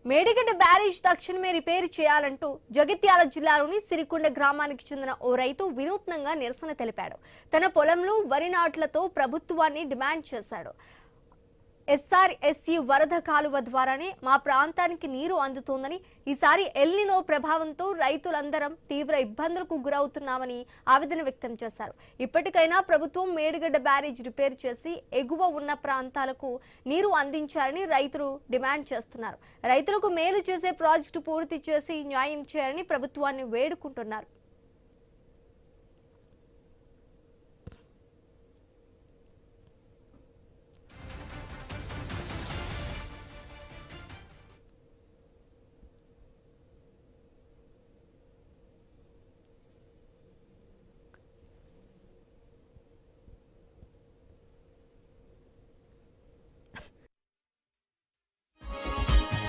Medigadda barrage తక్షణమే repair చేయాలంటూ జగిత్యాల జిల్లాలోని సిరికొండ గ్రామానికి చెందిన ఓ రైతు వినూత్నంగా నిరసన తెలిపాడు. తన పొలంలో వరి నాట్లతో ప్రభుత్వాన్ని డిమాండ్ చేశాడు. ఎస్ఆర్ఎస్యు వరద కాలువ ద్వారానే మా ప్రాంతానికి నీరు అందుతోందని, ఈసారి ఎల్నినో ప్రభావంతో రైతులందరం తీవ్ర ఇబ్బందులకు గురవుతున్నామని ఆవేదన వ్యక్తం చేశారు. ఇప్పటికైనా ప్రభుత్వం మేడిగడ్డ బ్యారేజ్ రిపేర్ చేసి ఎగువ ఉన్న ప్రాంతాలకు నీరు అందించాలని రైతులు డిమాండ్ చేస్తున్నారు. రైతులకు మేలు చేసే ప్రాజెక్టు పూర్తి చేసి న్యాయం చేయాలని ప్రభుత్వాన్ని వేడుకుంటున్నారు.